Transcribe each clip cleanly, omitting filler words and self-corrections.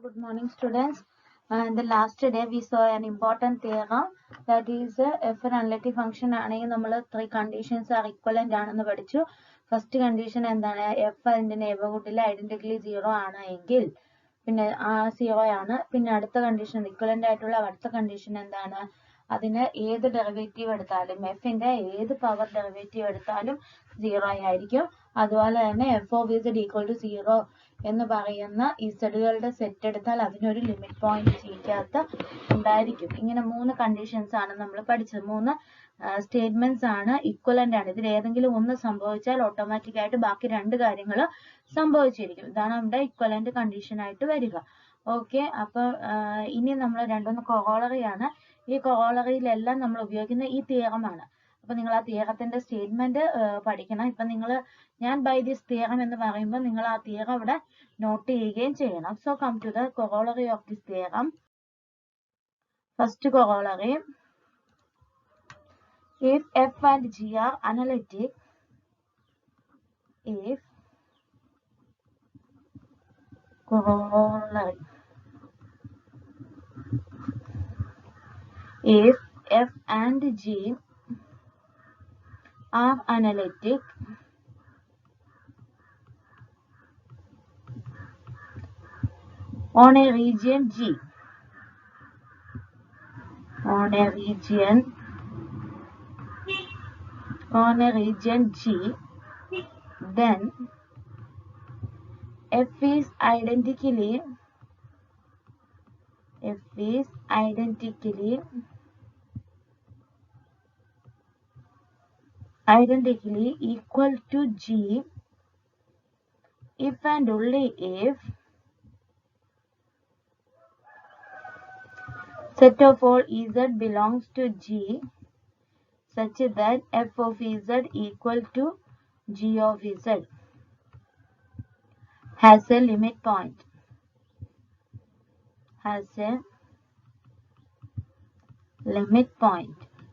Good morning, students. In the last day, we saw an important theorem that is if an analytic function ആണെങ്കിൽ നമ്മൾ three conditions are equivalent ആണെന്ന് പഠിച്ചു. First condition എന്താണ്? F അതിന്റെ neighborhoodൽ identically 0 ആണ് എങ്കിൽ പിന്നെ zero ആണ്. പിന്നെ അടുത്ത condition equivalent ആയിട്ടുള്ള അടുത്ത condition എന്താണ്? അതിന് ഏത് ഡെറിവേറ്റീവ് എടുത്താലും എഫിന്റെ ഏത് പവർ ഡെറിവേറ്റീവ് എടുത്താലും 0 ആയിരിക്കും. അതുപോലെ തന്നെ f of z equal to 0 എന്ന് പറയുന്ന ഇസഡുകളുടെ സെറ്റ് എടുത്താൽ അതിനൊരു ലിമിറ്റ് പോയിന്റ് ജിക്കകത്ത് ഉണ്ടായിരിക്കും. ഇങ്ങനെ മൂന്ന് കണ്ടീഷൻസ് ആണ് നമ്മൾ പഠിച്ചത്. മൂന്ന് സ്റ്റേറ്റ്മെന്റ്സ് ആണ്, ഇക്വലന്റ് ആണ്. ഇതിൽ ഏതെങ്കിലും ഒന്ന് സംഭവിച്ചാൽ ഓട്ടോമാറ്റിക് ആയിട്ട് ബാക്കി രണ്ട് കാര്യങ്ങൾ സംഭവിച്ചിരിക്കും. ഇതാണ് നമ്മുടെ ഇക്വലന്റ് കണ്ടീഷൻ ആയിട്ട് വരിക. ഓക്കെ, അപ്പൊ ഇനി നമ്മൾ രണ്ടൊന്ന് കൊറോളറി ആണ്. ഈ കൊറോളറിയിലെല്ലാം നമ്മൾ ഉപയോഗിക്കുന്ന ഈ തിയറം ആണ്. അപ്പൊ നിങ്ങൾ ആ തിയറത്തിന്റെ സ്റ്റേറ്റ്മെന്റ് പഠിക്കണം. ഇപ്പൊ ഞാൻ ബൈ ദിസ് തിയറം എന്ന് പറയുമ്പോൾ നിങ്ങൾ ആ തിയറം ഇവിടെ നോട്ട് ചെയ്യുകയും ചെയ്യണം. So come to the corollary of this theorem. First corollary, if f and g are analytic, if corollary, if f and g are analytic, on a region G, on a region G, then f is identically equal to G if and only if set of all z belongs to G such that f of z equal to g of z has a limit point.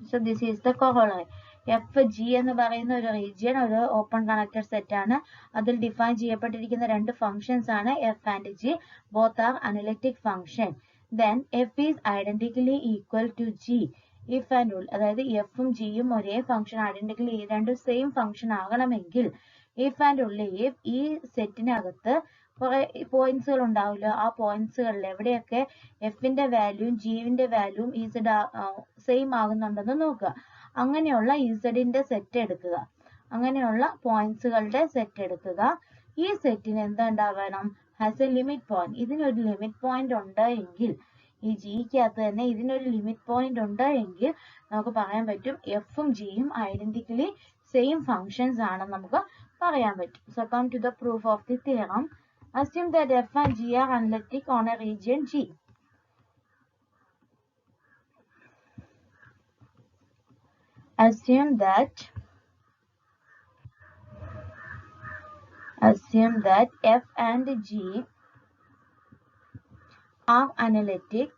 So this is the corollary. F G എന്ന് പറയുന്ന ഒരു region ഒരു open connected set ആണ്. അതിൽ define ചെയ്യപ്പെട്ടിരിക്കുന്ന രണ്ട് functions ആണ് F and G. Both are analytic function. Then F is identically equal to G if and all, അതായത് എഫും ജിയും ഒരേ ഫംഗ്ഷൻ ഐഡന്റിക്കലി രണ്ടും സെയിം ഫംഗ്ഷൻ ആകണമെങ്കിൽ ഇഫ് ആൻഡ് ഓൺലി ഇഫ് ഈ സെറ്റിനകത്ത് കുറെ പോയിന്റ്സുകൾ ഉണ്ടാവില്ല. ആ പോയിന്റ്സുകളിൽ എവിടെയൊക്കെ എഫിന്റെ വാല്യൂവും ജിയുടെ വാല്യൂവും ഇസഡ് സെയിം ആകുന്നുണ്ടെന്ന് നോക്കുക. അങ്ങനെയുള്ള ഇസഡിന്റെ സെറ്റ് എടുക്കുക, അങ്ങനെയുള്ള പോയിന്റ്സുകളുടെ സെറ്റ് എടുക്കുക. ഈ സെറ്റിന് എന്തുണ്ടാവണം? Has a limit point. ഇതിനൊരു ലിമിറ്റ് പോയിന്റ് ഉണ്ട് എങ്കിൽ, ഈ ജിക്കകത്ത് തന്നെ ഇതിനൊരു ലിമിറ്റ് പോയിന്റ് ഉണ്ട് എങ്കിൽ നമുക്ക് പറയാൻ പറ്റും എഫും ജിയും ഐഡന്റിക്കലി സെയിം ഫങ്ഷൻസ് ആണെന്ന് നമുക്ക് പറയാൻ പറ്റും. So come to the proof of the theorem. Assume that f and g are analytic on a region G. Assume that f and g are analytic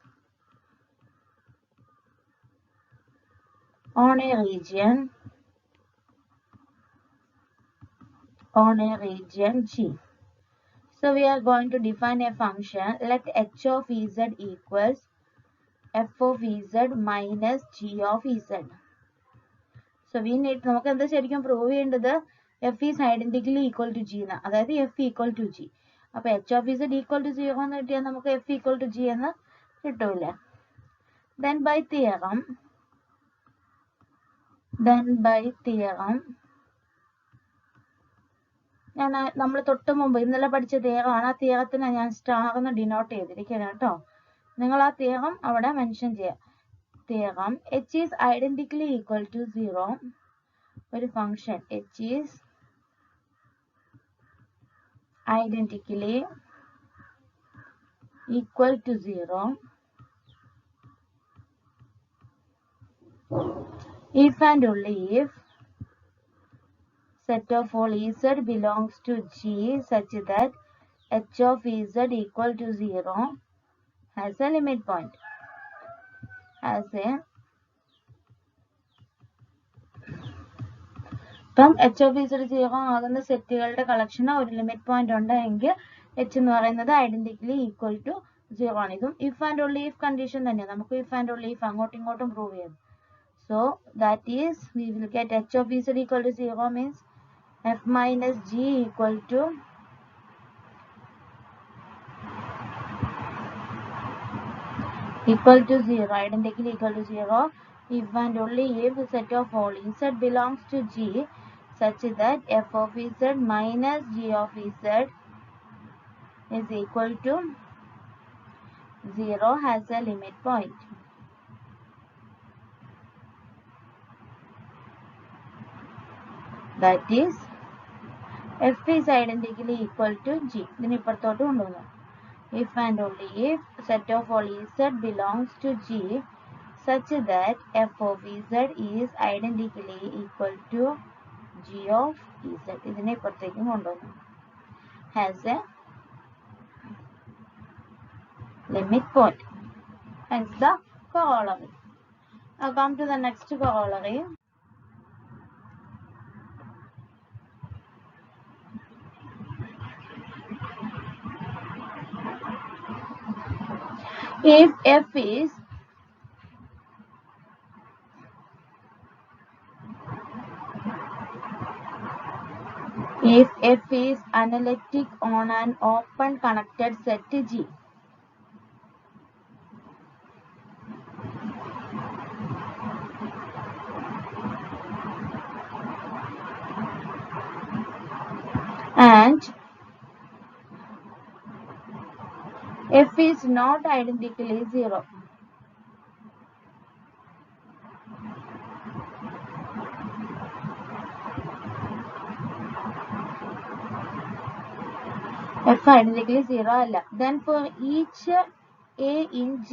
on a region G. So we are going to define a function. Let h of z equals f of z minus g of z. So we need, നമുക്ക് എന്താ ശരിക്കും prove ചെയ്യേണ്ടത്? f is identically equal to g എന്ന്, അതായത് f equal to g. അപ്പൊ h of z equal to 0 എന്ന് കിട്ടിയാൽ നമുക്ക് f equal to g എന്ന് കിട്ടൂല. Then by theorem നമ്മൾ തൊട്ട് മുമ്പ് ഇന്നലെ പഠിച്ച തിയറമാണ്. ആ തിയറത്തിന് ഞാൻ സ്റ്റാർ എന്ന് ഡിനോട്ട് ചെയ്തിരിക്കണം കേട്ടോ. നിങ്ങൾ ആ തിയറം അവിടെ മെൻഷൻ ചെയ്യാം. Theorem h is identically equal to 0, ഒരു function h is identically equal to 0 if and only if set of all z belongs to G such that h of z equal to 0 has a limit point. ഇപ്പം h of z 0 ആകുന്ന സെറ്റുകളുടെ കളക്ഷന് ഒരു limit point ഉണ്ട് എങ്കിൽ h എന്ന് പറയുന്നത് ഐഡന്റിക്കലി equal to 0 ആണ്. ഇതും if and only if condition തന്നെയാണ്. നമുക്ക് if and only if അങ്ങോട്ടും ഇങ്ങോട്ടും പ്രൂവ് ചെയ്യാം. So that is, we will get h of z equal to 0 means f minus g equal to zero, identically equal to 0 if and only if set of all z belongs to g such that f of z minus g of z is equal to 0 has a limit point. That is, f is identically equal to g. ഇതിന് ഇപ്പുറത്തോട്ട് കൊണ്ടുവന്നു. If and only if set of all z belongs to g such that f of z is identically equal to g of z. ഇതിനെ ഇപ്പുറത്തേക്കും കൊണ്ടുവന്നു. Has a limit point. Hence the corollary. Now come to the next corollary. If f is analytic on an open connected set G, and f is not identically 0. F identically 0 alla. Then for each a in G,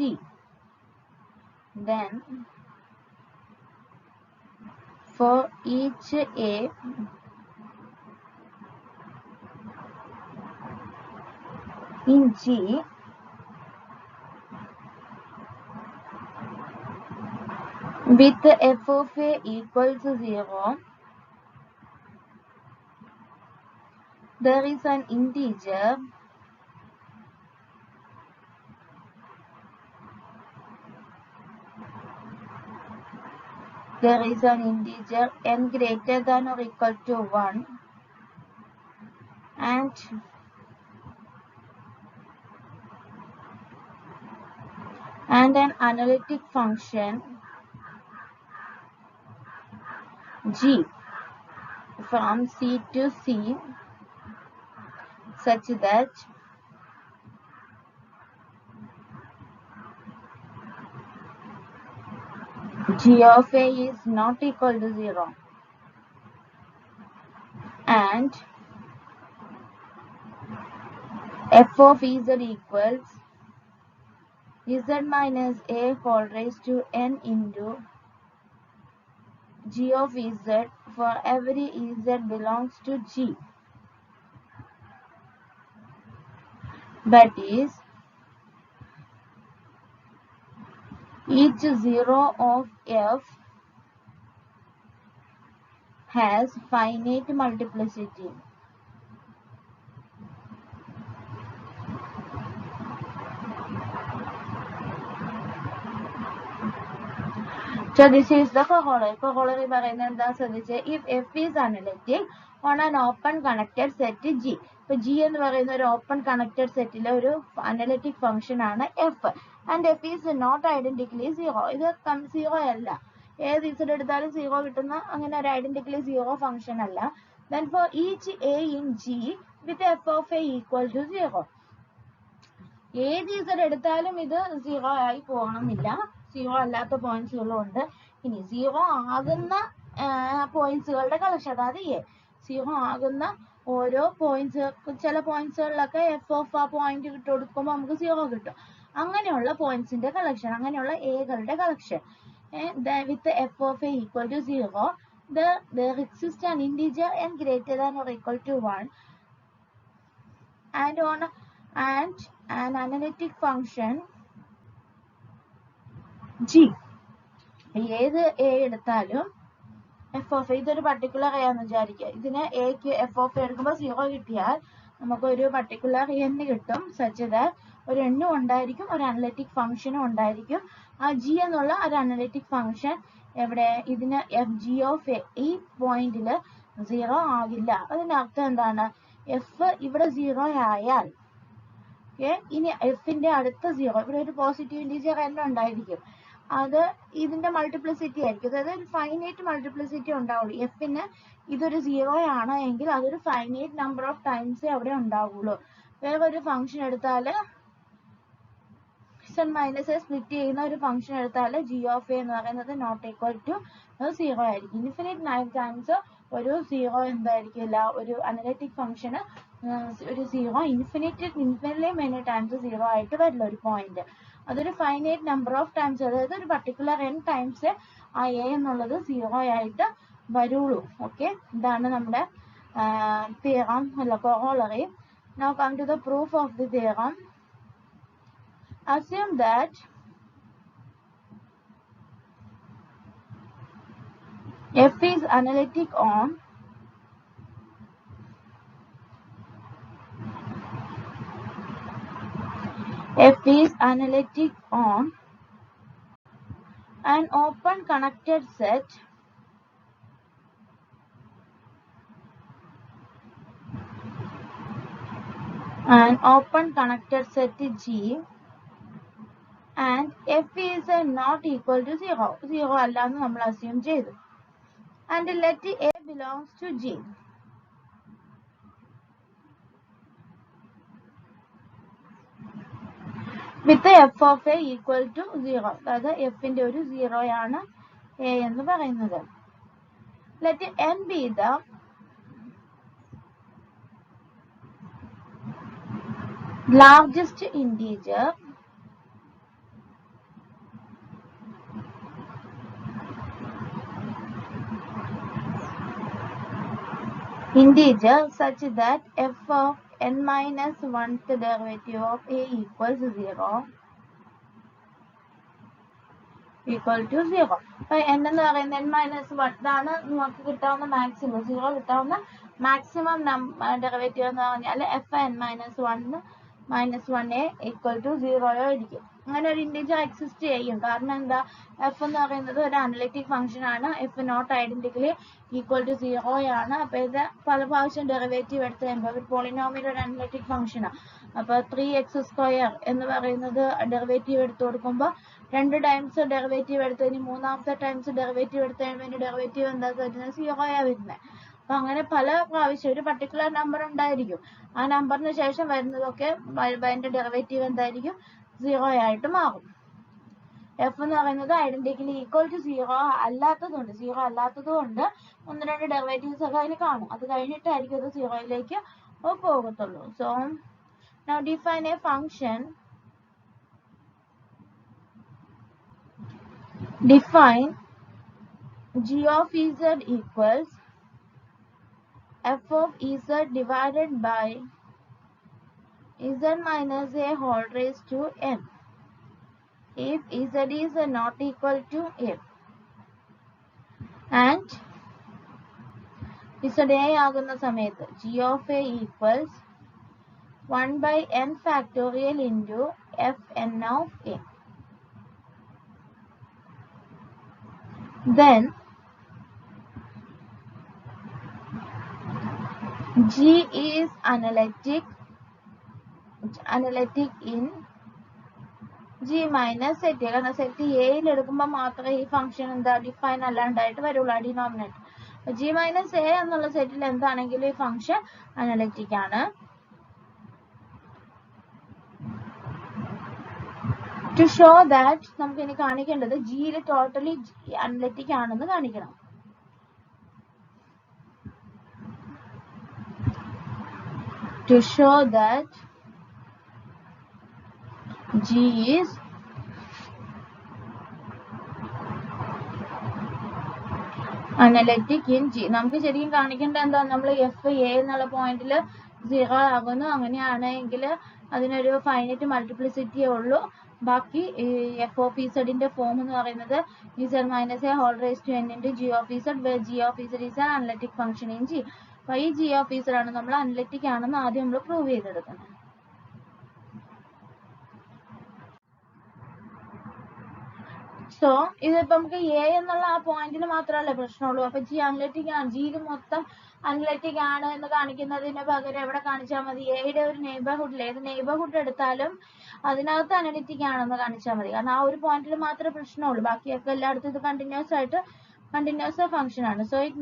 then for each a in G with f of a equals to 0, there is an integer n greater than or equal to 1 and an analytic function g from C to C such that g of a is not equal to 0 and f of z equals z minus a whole raised to n into g of z for every z belongs to G. That is, each 0 of f has finite multiplicity. So this is the corollary. Corollary പറയുന്നത് എന്താണെന്ന് ശ്രദ്ധിച്ചേ. If f is analytic on an open connected set G. ഇപ്പോൾ G എന്ന് പറയുന്ന ഒരു open connected സെറ്റിലെ ഒരു analytic function ആണ് f. And f is not identically 0. ഇത് 0 അല്ല. ഏത് z എടുത്താലും 0 കിട്ടുന്ന അങ്ങനെ ഒരു ഐഡന്റിക്കലി 0 ഫംഗ്ഷൻ അല്ല. Then for each a in G with f of a equal to 0. ഏത് z എടുത്താലും ഇത് 0 ആയി പോകണമെന്നില്ല. 0 അല്ലാത്ത പോയിന്റ്സുകളും ഉണ്ട്. ഇനി 0 ആകുന്ന പോയിന്റ്സുകളുടെ കളക്ഷൻ, അതായത് 0 ആകുന്ന ഓരോ പോയിന്റ്സ്, ചില പോയിന്റ്സുകളിലൊക്കെ എഫ് ഓഫ് ആ പോയിന്റ് ഇട്ട് കൊടുക്കുമ്പോൾ നമുക്ക് 0 കിട്ടും. അങ്ങനെയുള്ള പോയിന്റ്സിന്റെ കളക്ഷൻ, അങ്ങനെയുള്ള എകളുടെ collection with f of a equal to 0, there exists an integer n greater than or equal to 1 and an analytic function G. ഏത് എ എടുത്താലും എഫ് ഓഫ് ഇതൊരു പർട്ടിക്കുലർ എ എന്ന് വിചാരിക്കുക. ഇതിന് എക്ക് എഫ് ഓഫ് എടുക്കുമ്പോൾ 0 കിട്ടിയാൽ നമുക്ക് ഒരു പർട്ടിക്കുലർ n കിട്ടും സച്ച് ദാറ്റ് ഒരു എണ്ണും ഉണ്ടായിരിക്കും ഒരു അനലിറ്റിക് ഫംഗ്ഷനും ഉണ്ടായിരിക്കും. ആ g എന്നുള്ള ഒരു അനലിറ്റിക് ഫംഗ്ഷൻ എവിടെ ഇതിന് g ഓഫ് a ഈ പോയിന്റിൽ 0 ആകില്ല. അതിനർത്ഥം എന്താണ്? f ഇവിടെ 0 ആയാൽ ഇനി എഫിന്റെ അടുത്ത 0 ഇവിടെ ഒരു പോസിറ്റീവ് ഇന്റീജർ n ഉണ്ടായിരിക്കും. അത് ഇതിന്റെ മൾട്ടിപ്ലിസിറ്റി ആയിരിക്കും. അതായത് ഒരു ഫൈനൈറ്റ് മൾട്ടിപ്ലിസിറ്റി ഉണ്ടാവുള്ളൂ. എഫിന് ഇതൊരു 0 ആണ് എങ്കിൽ അതൊരു ഫൈനൈറ്റ് നമ്പർ ഓഫ് ടൈംസേ അവിടെ ഉണ്ടാവുള്ളൂ. വേറൊരു ഫംഗ്ഷൻ എടുത്താൽ -a സ്പ്ലിറ്റ് ചെയ്യുന്ന ഒരു ഫംഗ്ഷൻ എടുത്താൽ g ഓഫ് a എന്ന് പറയുന്നത് നോട്ട് ഈക്വൽ ടു 0 ആയിരിക്കും. ഇൻഫിനിറ്റ് ടൈംസ് ഒരു 0 എന്തായിരിക്കില്ല, ഒരു അനലിറ്റിക് ഫംഗ്ഷന് ഒരു 0 ഇൻഫിനിറ്റ്ലി മെനി ടൈംസ് 0 ആയിട്ട് വരില്ല ഒരു പോയിന്റ്. അതൊരു ഫൈനൈറ്റ് നമ്പർ ഓഫ് ടൈംസ്, അതായത് ഒരു പർട്ടിക്കുലർ n ടൈംസ് ആ a എന്നുള്ളത് 0 ആയിട്ട് വരുള്ളൂ. ഓക്കെ, ഇതാണ് നമ്മുടെ തിയറം അല്ല corollary. Now come to the proof of the theorem. Assume that f is analytic on an open connected set G and f is not equal to 0. 0 അല്ലാന്ന് നമ്മൾ assume ചെയ്തു. And let a belongs to G. With f of a equal to 0. അതായത് fന്റെ ഒരു 0 ആണ് a എന്ന് പറയുന്നത്. Let n be the largest integer such that f of n minus 1th derivative of a equals 0. അപ്പോൾ n എന്ന് പറയുന്നത് n minus 1 ഇതാണ് നമുക്ക് കിട്ടാവുന്ന മാക്സിമം, 0 കിട്ടാവുന്ന മാക്സിമം ഡെറിവേറ്റീവ് എന്ന് പറഞ്ഞാൽ f n minus 1 minus 1a equal to 0 ആയിരിക്കും. അങ്ങനെ ഒരു ഇന്റീജർ എക്സിസ്റ്റ് ചെയ്യും. കാരണം എന്താ, f എന്ന് പറയുന്നത് ഒരു അനലിറ്റിക് ഫംഗ്ഷൻ ആണ്. f നോട്ട് ഐഡന്റിക്കലി ഈക്വൽ ടു 0 ആണ്. അപ്പൊ ഇത് പല പ്രാവശ്യം ഡെറിവേറ്റീവ് എടുത്ത് കഴിയുമ്പോൾ ഒരു പോളിനോമിയൽ ഒരു അനലിറ്റിക് ഫംഗ്ഷനാണ്. അപ്പൊ 3x² എന്ന് പറയുന്നത് ഡെറിവേറ്റീവ് എടുത്തു കൊടുക്കുമ്പോൾ 2 ടൈംസ് ഡെറിവേറ്റീവ് എടുത്ത് കഴിഞ്ഞ് 3ാമത്തെ ടൈംസ് ഡെറിവേറ്റീവ് എടുത്ത് കഴിയുമ്പോൾ ഡെറിവേറ്റീവ് എന്താ വരുന്നത്, 0 വരുന്നത്. അപ്പൊ അങ്ങനെ പല പ്രാവശ്യം ഒരു പർട്ടിക്കുലർ നമ്പർ ഉണ്ടായിരിക്കും. ആ നമ്പറിന് ശേഷം വരുന്നതൊക്കെ അതിന്റെ ഡെറിവേറ്റീവ് എന്തായിരിക്കും, 0 ആയിട്ട് മാറും. f എന്ന് പറയുന്നത് ഐഡന്റിക്കലി ഈക്വൽ ടു 0 അല്ലാത്തത് കൊണ്ട് 1-2 ഡെറിവേറ്റീവ്സ് ഒക്കെ അതിന് കാണും. അത് കഴിഞ്ഞിട്ടായിരിക്കും അത് 0യിലേക്ക് പോകത്തുള്ളൂ. So now define a function. Define g of z equals f of z divided by z minus a whole raised to n if z is not equal to a and z a ആകുന്ന സമയത്ത് g of a equals 1 by n factorial into f n of a. Then G is analytic in G minus set. കാരണം set എയിൽ എടുക്കുമ്പോൾ മാത്രമേ ഈ function എന്താ define അല്ലാണ്ടായിട്ട് വരുള്ളൂ, denominator. G minus a എന്നുള്ള സെറ്റിൽ എന്താണെങ്കിലും ഈ ഫംഗ്ഷൻ അനലിറ്റിക് ആണ്. To show that നമുക്ക് ഇനി കാണിക്കേണ്ടത് ജിയിൽ ടോട്ടലി അനലിറ്റിക് ആണെന്ന് കാണിക്കണം. To show that G is analytic in G. നമുക്ക് ശരിക്കും കാണിക്കേണ്ട എന്താ, നമ്മൾ എഫ് എ എന്നുള്ള പോയിന്റിൽ 0 ആകുന്നു. അങ്ങനെയാണെങ്കിൽ അതിനൊരു ഫൈനൈറ്റ് മൾട്ടിപ്ലിസിറ്റിയേ ഉള്ളൂ. ബാക്കി എഫ് ഓഫ് ഇസഡിന്റെ ഫോം എന്ന് പറയുന്നത് z minus a whole raised to n into g of z, where g of z is an analytic function in G. അപ്പൊ ഈ ജി ഓഫ് ഇസഡ് ആണ് നമ്മൾ അനലിറ്റിക് ആണെന്ന് ആദ്യം നമ്മൾ പ്രൂവ് ചെയ്തെടുക്കുന്നത്. സോ ഇതിപ്പോ നമുക്ക് എ എന്നുള്ള ആ പോയിന്റിന് മാത്രമല്ലേ പ്രശ്നമുള്ളൂ. അപ്പൊ ജി അനലിറ്റിക് ആണ്, ജിയിൽ മൊത്തം അനലിറ്റിക് ആണ് എന്ന് കാണിക്കുന്നതിന് പകരം എവിടെ കാണിച്ചാൽ മതി, എയുടെ ഒരു നെയ്ബർഹുഡിൽ, ഏത് നെയ്ബർഹുഡ് എടുത്താലും അതിനകത്ത് അനലിറ്റിക് ആണെന്ന് കാണിച്ചാൽ മതി. കാരണം ആ ഒരു പോയിന്റിൽ മാത്രമേ പ്രശ്നമുള്ളൂ, ബാക്കിയൊക്കെ എല്ലായിടത്തും ഇത് കണ്ടിന്യൂസ് ഫംഗ്ഷൻ ആണ്. So it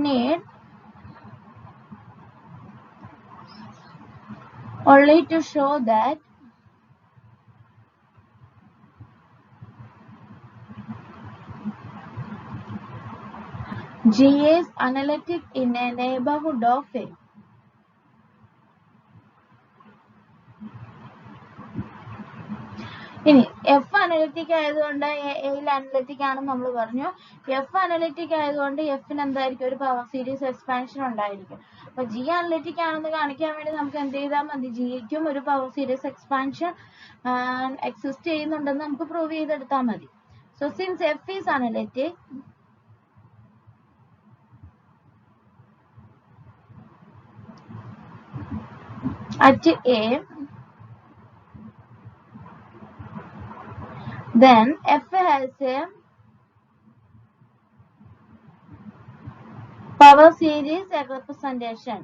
need only to show that G is analytic in a neighborhood of A. ഇനി എഫ് അനലിറ്റിക് ആയതുകൊണ്ട് എയിൽ അനലിറ്റിക് ആണെന്ന് നമ്മൾ പറഞ്ഞു. എഫ് അനലിറ്റിക് ആയതുകൊണ്ട് എഫിന് എന്തായിരിക്കും, ഒരു പവർ സീരീസ് എക്സ്പാൻഷൻ ഉണ്ടായിരിക്കും. അപ്പൊ ജി അനലിറ്റിക് ആണെന്ന് കാണിക്കാൻ വേണ്ടി നമുക്ക് എന്ത് ചെയ്താൽ മതി, ജിക്കും ഒരു പവർ സീരീസ് എക്സ്പാൻഷൻ എക്സിസ്റ്റ് ചെയ്യുന്നുണ്ടെന്ന് നമുക്ക് പ്രൂവ് ചെയ്തെടുത്താൽ മതി. So since F is analytic, at A, then F has a power series representation.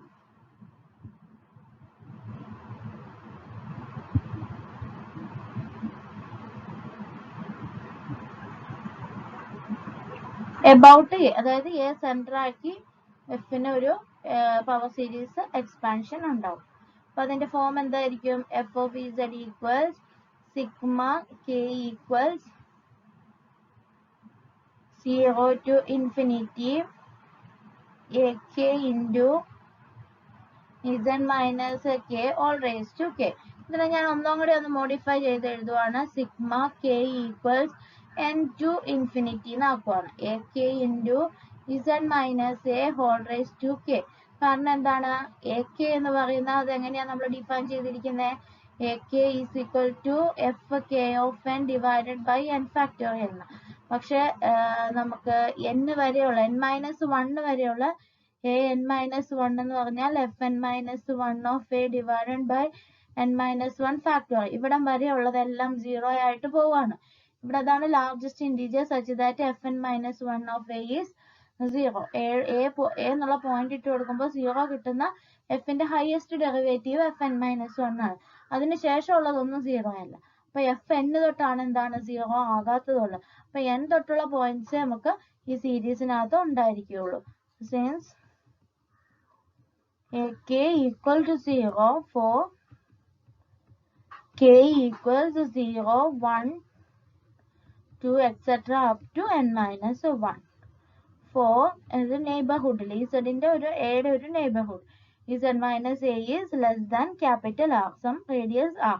About A, അതായത് A സെന്റർ ആക്കി എഫിന് ഒരു പവർ സീരീസ് എക്സ്പാൻഷൻ ഉണ്ടാവും. അപ്പൊ അതിന്റെ ഫോം എന്തായിരിക്കും, F of Z equals sigma K equals 0 to infinity ak into z minus k all raised to k. ഇതിനെ ഞാൻ ഒന്നും കൂടി ഒന്ന് മോഡിഫൈ ചെയ്ത് എഴുതുവാണ്. Sigma k equals n to infinity എന്നാക്കുവാണ്. ak into z minus a whole raised to k. കാരണം എന്താണ്, ak എന്ന് പറയുന്നത് അത് എങ്ങനെയാണ് നമ്മൾ ഡിഫൈൻ ചെയ്തിരിക്കുന്നത്, ak is equal to f k of n divided by n factorial എന്ന്. പക്ഷെ നമുക്ക് n വരെയുള്ള n-1 വരെയുള്ള an-1 എന്ന് പറഞ്ഞാൽ fn-1 of a divided by n-1 factorial. ഇവിടം വരെയുള്ളതെല്ലാം 0 ആയിട്ട് പോവാണ്. ഇവിടെ അതാണ് largest integer such that fn-1 of a is 0. a എന്നുള്ള പോയിന്റ് ഇട്ട് കൊടുക്കുമ്പോൾ 0 കിട്ടുന്ന എഫിന്റെ ഹയസ്റ്റ് ഡെറിവേറ്റീവ് fn-1 ആണ്. അതിനുശേഷമുള്ളതൊന്നും 0 അല്ല. അപ്പൊ എഫ് n തൊട്ടാണ് എന്താണ് 0 ആകാത്തതുള്ളൂ. അപ്പൊ n തൊട്ടുള്ള പോയിന്റ്സ് നമുക്ക് ഈ സീരീസിനകത്ത് ഉണ്ടായിരിക്കുള്ളൂ. Since ak equal to 0 for k equals 0, 1, 2, etc. up to n-1. For the neighborhood, z ന്റെ ഒരു a ഒരു neighborhood, z minus a is less than capital R, some radius R.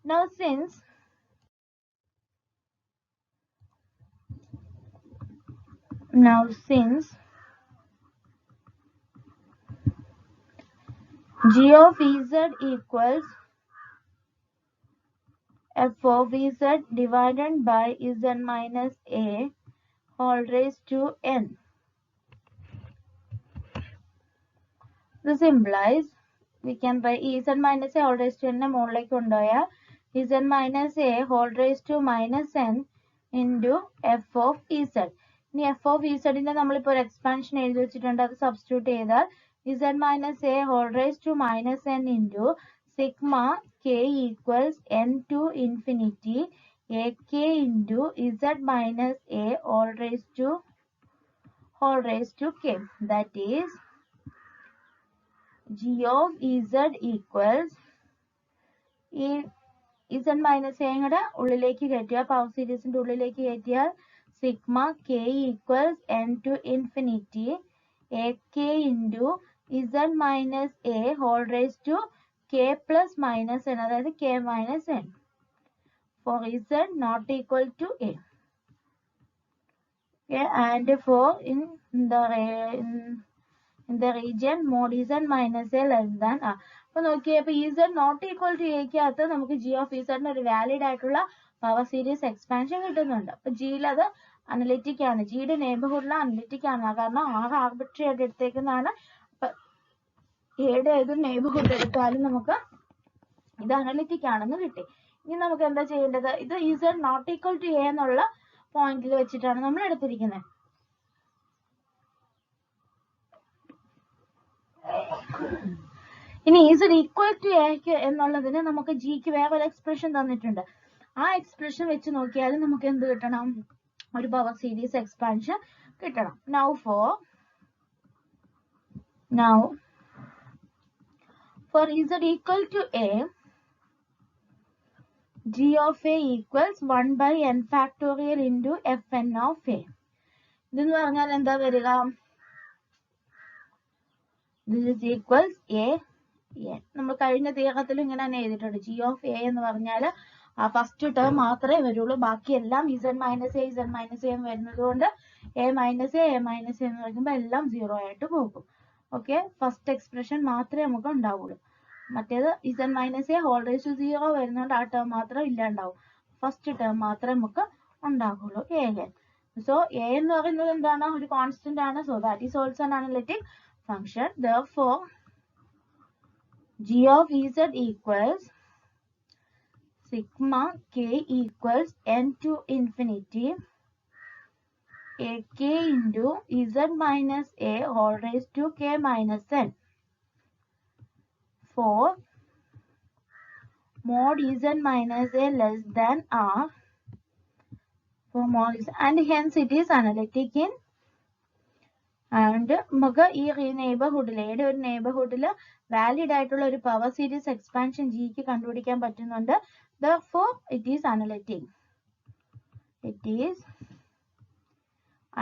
Now since g of z equals f of z divided by z minus a whole raised to n. This implies we can write z minus a whole raised to n മുകളിലേക്ക് കൊണ്ടുപോയാൽ z minus a whole raised to minus n into f of z. ഇനി f of z നെ നമ്മളിപ്പോൾ ഒരു expansion എഴുതി വെച്ചിട്ടുണ്ട്, അത് substitute ചെയ്താൽ z minus a whole raised to minus n into sigma k equals n to infinity ak into z minus a whole raised to k. That is g of z equals ഈ z minus a കൂടെ ഉള്ളിലേക്ക് കയറ്റിയാൽ, power സീരീസിന്റെ ഉള്ളിലേക്ക് കയറ്റിയാൽ sigma k equals n to infinity ak into z minus a whole raised to k plus minus n, അതായത് k minus n for z not equal to a. Okay, and for in the region mod z minus a less than r. അപ്പൊ നോക്കിയേ, അപ്പൊ z not equal to എക്കകത്ത് നമുക്ക് g of z ഒരു valid ആയിട്ടുള്ള power series expansion കിട്ടുന്നുണ്ട്. അപ്പൊ ജിയിൽ അത് അനലിറ്റിക് ആണ്. ജിയുടെ നെയ്ബർഹുഡിൽ അനലിറ്റിക് ആണ്. കാരണം ആകെ ആർബിട്രറി ആയിട്ട് എടുത്തേക്കുന്നതാണ്. എയുടെ ഏത് നെയ്ബർഹുഡ് എടുത്താലും നമുക്ക് ഇത് അനലിറ്റിക് ആണെന്ന് കിട്ടി. ഇനി നമുക്ക് എന്താ ചെയ്യേണ്ടത്? ഇത് z not equal to a എന്നുള്ള പോയിന്റിൽ വെച്ചിട്ടാണ് നമ്മൾ എടുത്തിരിക്കുന്നത്. ഇനി ഇസഡ് ഈക്വൽ ടു എക്ക് എന്നുള്ളതിന് നമുക്ക് ജിക്ക് വേറൊരു എക്സ്പ്രഷൻ തന്നിട്ടുണ്ട്. ആ എക്സ്പ്രഷൻ വെച്ച് നോക്കിയാൽ നമുക്ക് എന്ത് കിട്ടണം? ഒരു പവർ സീരീസ് എക്സ്പാൻഷൻ കിട്ടണം. Now for z equal to a, g of a equals 1 by n factorial into fn of a. ഇതെന്ന് പറഞ്ഞാൽ എന്താ വരിക? This is equals a n. നമ്മൾ കഴിഞ്ഞ തീയറത്തിലും ഇങ്ങനെ തന്നെ എഴുതിയിട്ടുണ്ട്. g of a എന്ന് പറഞ്ഞാൽ ആ ഫസ്റ്റ് ടേം മാത്രമേ വരുള്ളൂ. ബാക്കിയെല്ലാം z മൈനസ് എ വരുന്നത് കൊണ്ട് a മൈനസ് എ എന്ന് പറയുമ്പോൾ എല്ലാം 0 ആയിട്ട് പോകും. ഓക്കെ, ഫസ്റ്റ് എക്സ്പ്രഷൻ മാത്രമേ നമുക്ക് ഉണ്ടാവുള്ളൂ. മറ്റേത് z minus a whole raise to 0 വരുന്നതുകൊണ്ട് ആ ടേം മാത്രം ഇല്ലാണ്ടാവും. ഫസ്റ്റ് ടേം മാത്രമേ നമുക്ക് ഉണ്ടാവുള്ളൂ a n. സോ a എന്ന് പറയുന്നത് എന്താണ്? ഒരു കോൺസ്റ്റന്റ് ആണ്. So that is also an analytic function. Therefore g of z equals sigma k equals n to infinity ak into z minus a whole raised to k minus n for mod z minus a less than r for mod z, and hence it is analytic in. And നമുക്ക് ഈ നെയ്ബർഹുഡിൽ ഏടെ ഒരു നെയ്ബർഹുഡിൽ valid ആയിട്ടുള്ള ഒരു power series expansion ജിക്ക് കണ്ടുപിടിക്കാൻ പറ്റുന്നുണ്ട്. Therefore it is analytic. It is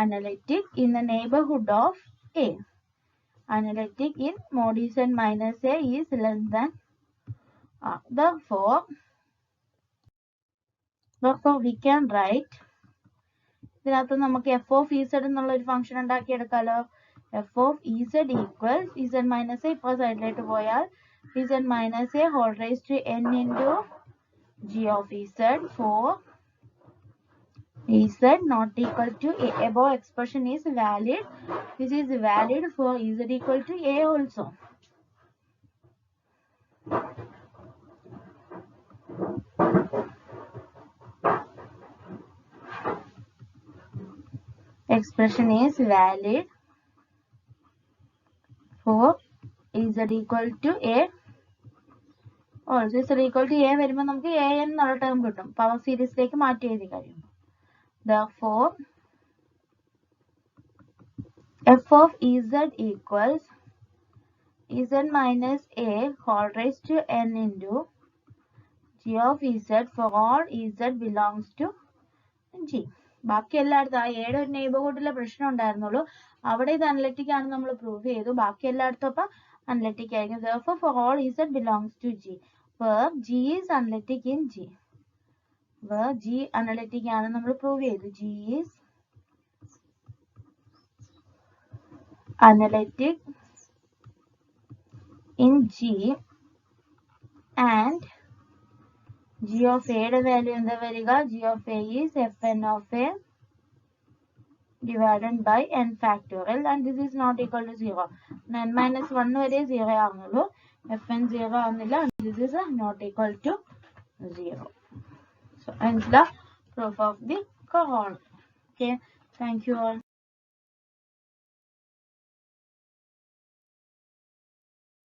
analytic in the neighborhood of a. Analytic in mod z minus a is less than r. Therefore we can write, ഇതിനകത്ത് നമുക്ക് f of z എന്നുള്ള ഒരു function ഉണ്ടാക്കി എടുക്കാലോ. f of z equals z minus a ഇപ്പോൾ സൈഡിലേക്ക് പോയാൽ z minus a whole raised to n into g of z for z not equal to a. Above expression is valid. This is valid for z equal to a also. Expression is valid for z equal to a. Also z equal to a വരുമ്പോൾ നമുക്ക് a n എന്നുള്ള term കിട്ടും. Power സീരീസിലേക്ക് മാറ്റി എഴുതി കഴിയുമ്പോൾ. Therefore f of z equals z minus a whole raised to n into g of z for all z belongs to g. ബാക്കി എല്ലായിടത്തും ആ ഏടെ ഒരു നെയ്ബർഹുഡിലെ പ്രശ്നം ഉണ്ടായിരുന്നുള്ളൂ. അവിടെ ഇത് അനലിറ്റിക് ആണെന്ന് നമ്മൾ പ്രൂവ് ചെയ്തു. ബാക്കി എല്ലായിടത്തും അപ്പം അനലിറ്റിക് ആയിരിക്കും. Therefore for all z belongs to g, where g is analytic in g. Where g analytic ആണെന്ന് നമ്മൾ പ്രൂവ് ചെയ്തു. g is analytic in g and g of a യുടെ വാല്യൂ എന്താ വരിക? g of a is fn of a divided by n factorial, and this is not equal to 0. n minus 1 വരെ 0 ആവുന്നുള്ളൂ. fn 0 ആവുന്നില്ല. This is not equal to 0. So hence the proof of the cohort. Okay, thank you all.